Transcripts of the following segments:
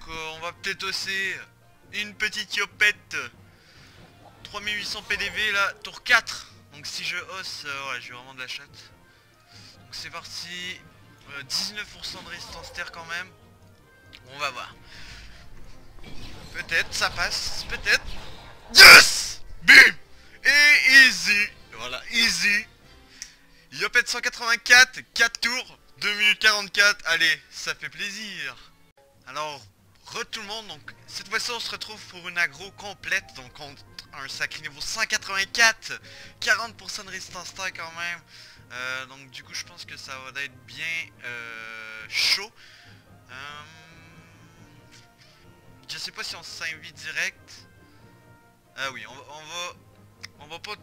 on va peut-être aussi une petite yopette. 3800 PDV là, tour 4. Donc si je hausse, ouais, j'ai vraiment de la chatte. Donc c'est parti. 19% de résistance terre quand même. On va voir. Peut-être ça passe, peut-être. Yes! Bim! Et easy. Voilà, easy. Yopette 184, 4 tours, 2 minutes 44. Allez, ça fait plaisir. Alors, tout le monde, donc cette fois-ci on se retrouve pour une aggro complète, donc contre un sacré niveau 184, 40% de résistance terre quand même. Donc du coup je pense que ça va être bien chaud. Je sais pas si on s'invite direct. Ah oui, on va pas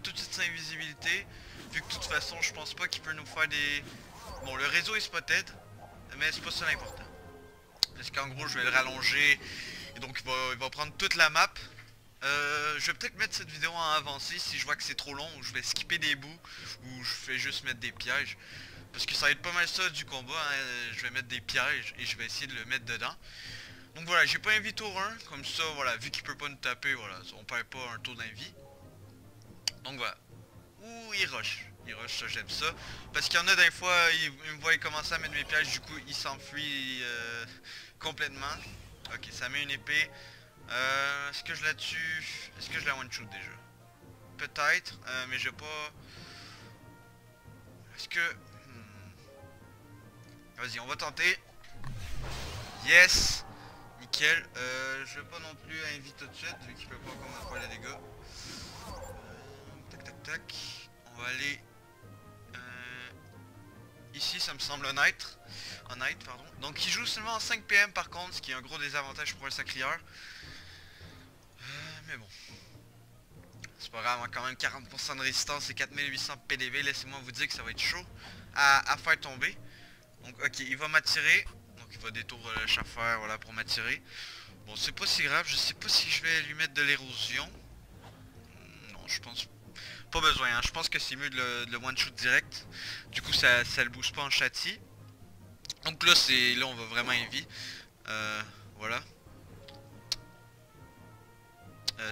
tout de suite s'invisibilité, vu que de toute façon je pense pas qu'il peut nous faire des... Bon, le réseau est spotted, mais c'est pas ça l'important. Parce qu'en gros je vais le rallonger, et donc il va prendre toute la map. Je vais peut-être mettre cette vidéo en avancée si je vois que c'est trop long, ou je vais skipper des bouts, ou je vais juste mettre des pièges. Parce que ça va être pas mal ça du combat, hein. Je vais mettre des pièges et je vais essayer de le mettre dedans. Donc voilà, j'ai pas invité au 1, comme ça, voilà, vu qu'il peut pas nous taper, voilà, on perd pas un taux d'invie. Donc voilà. Ouh, il rush, ça j'aime ça. Parce qu'il y en a des fois, il me voit commencer à mettre mes pièges, du coup il s'enfuit complètement. Ok, ça met une épée. Est-ce que je la tue? Est-ce que je la one-shoot déjà? Peut-être, mais j'ai pas... Est-ce que... Vas-y, on va tenter. Yes! Nickel. Je vais pas non plus inviter tout de suite, vu qu'il peut pas encore me faire les dégâts. Tac, tac, tac. On va aller... ici, ça me semble honnête. Pardon. Donc, il joue seulement en 5 PM par contre, ce qui est un gros désavantage pour un sacrieur. Mais bon. C'est pas grave, on a quand même 40% de résistance et 4800 PDV. Laissez-moi vous dire que ça va être chaud à faire tomber. Donc ok, il va m'attirer. Donc il va détourner le chauffeur, voilà, pour m'attirer. Bon, c'est pas si grave. Je sais pas si je vais lui mettre de l'érosion. Non, je pense pas besoin, hein. Je pense que c'est mieux de le one-shoot direct. Du coup, ça le booste pas en châti. Donc là, là on va vraiment envie. Voilà.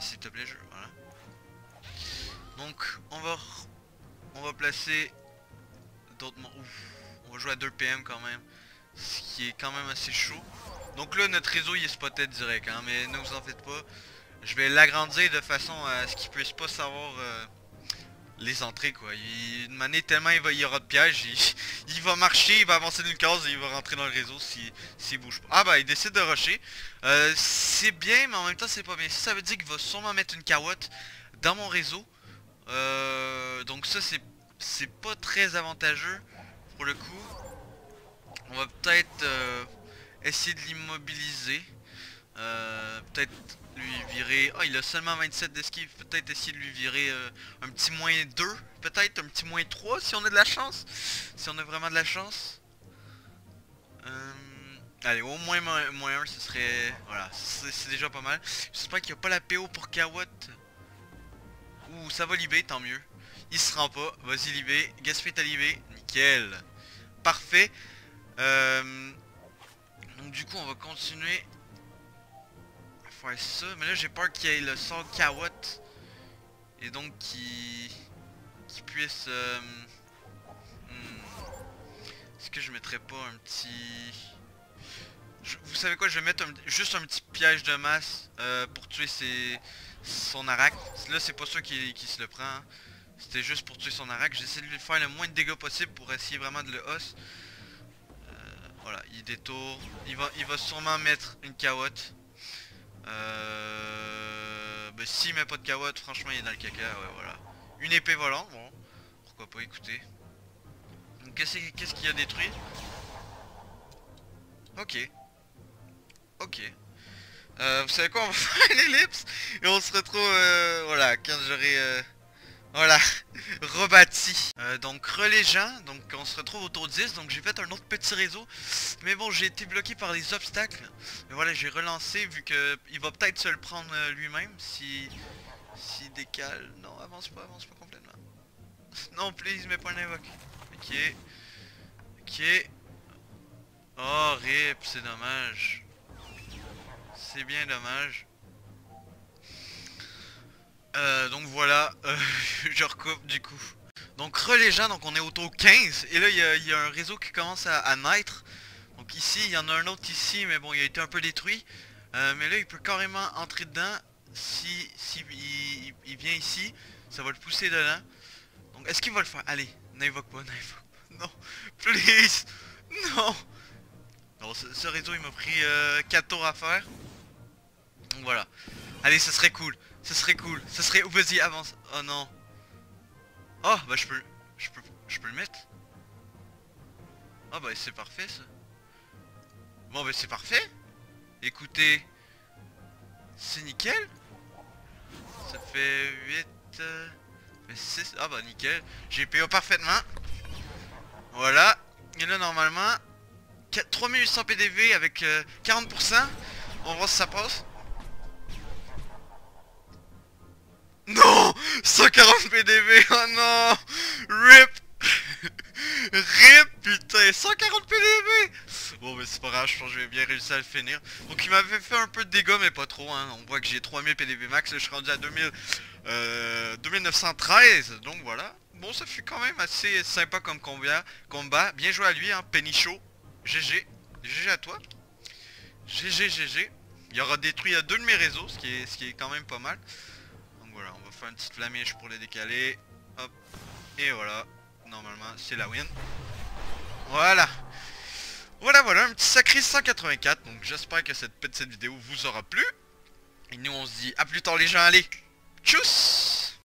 S'il te plaît, voilà. Donc on va placer d'autres... On va jouer à 2 PM quand même, ce qui est quand même assez chaud. Donc là notre réseau il est spotted direct, hein, mais ne vous en faites pas. Je vais l'agrandir de façon à ce qu'il puisse pas savoir les entrées quoi. Une manée tellement il y aura de pièges, il va marcher, il va avancer d'une case et il va rentrer dans le réseau s'il bouge pas. Ah bah il décide de rusher. C'est bien mais en même temps c'est pas bien. Ça veut dire qu'il va sûrement mettre une carotte dans mon réseau. Donc ça c'est pas très avantageux pour le coup. On va peut-être essayer de l'immobiliser. Peut-être lui virer... Oh, il a seulement 27 d'esquive. Peut-être essayer de lui virer un petit -2. Peut-être un petit -3 si on a de la chance. Si on a vraiment de la chance. Allez, au moins -1, ce serait... Voilà, c'est déjà pas mal. J'espère qu'il n'y a pas la PO pour Kawat. Ouh, ça va libé, tant mieux. Il se rend pas. Vas-y, libé. Gaspé ta libé. Nickel. Parfait. Donc du coup, on va continuer à faire ça. Mais là, j'ai peur qu'il y ait le son Kawat. Et donc, qu'il puisse... Est-ce que je mettrais pas un petit... Vous savez quoi, je vais mettre juste un petit piège de masse pour tuer son Arak. Là, c'est pas sûr qu'il se le prend. Hein. C'était juste pour tuer son Arak. J'essaie de lui faire le moins de dégâts possible pour essayer vraiment de le hoss. Voilà, il détourne. Il va sûrement mettre une carotte. Ben, s'il met pas de carotte, franchement, il est dans le caca. Ouais, voilà. Une épée volante, bon. Pourquoi pas, écoutez. Donc, qu'est-ce qu'il a détruit? Ok. Ok. Vous savez quoi, on va faire une ellipse et on se retrouve, voilà, quand j'aurai, voilà, rebâti. Donc, relais gens, donc on se retrouve autour de 10, donc j'ai fait un autre petit réseau. Mais bon, j'ai été bloqué par les obstacles. Mais voilà, j'ai relancé vu que il va peut-être se le prendre lui-même s'il décale. Non, avance pas complètement. Non, please, mets pas un invoque. Ok. Ok. Oh, rip, c'est dommage. C'est bien dommage. Donc voilà, je recoupe du coup. Donc les gens, donc on est au taux 15. Et là il y a un réseau qui commence à naître. Donc ici, il y en a un autre ici, mais bon, il a été un peu détruit. Mais là, il peut carrément entrer dedans. Si il vient ici, ça va le pousser dedans. Donc est-ce qu'il va le faire? Allez, n'invoque pas, n'invoque pas. Non, please. Non. Non, ce réseau, il m'a pris 4 tours à faire. Donc voilà. Allez, ça serait cool. Ça serait cool. Ça serait... Oh, vas-y, avance. Oh non. Oh, bah je peux le mettre. Ah bah c'est parfait ça. Bon bah c'est parfait. Écoutez, c'est nickel. Ça fait 8... fait 6... Ah bah nickel. J'ai payé parfaitement. Voilà. Et là normalement 3800 PDV avec 40%. On va voir si ça passe. Non, 140 PDV. Oh non. RIP. RIP putain, 140 PDV. Bon mais c'est pas grave, je pense que je vais bien réussir à le finir. Donc il m'avait fait un peu de dégâts mais pas trop hein. On voit que j'ai 3000 PDV max, là je suis rendu à 2913. Donc voilà. Bon ça fut quand même assez sympa comme combat. Bien joué à lui hein, Penicho. GG. GG à toi. GG GG. Il aura détruit à 2 de mes réseaux, ce qui est quand même pas mal. Donc voilà, on va faire une petite flamèche pour les décaler. Hop. Et voilà. Normalement c'est la win. Voilà. Voilà, un petit sacré 184. Donc j'espère que cette petite vidéo vous aura plu. Et nous on se dit à plus tard les gens, allez. Tchuss.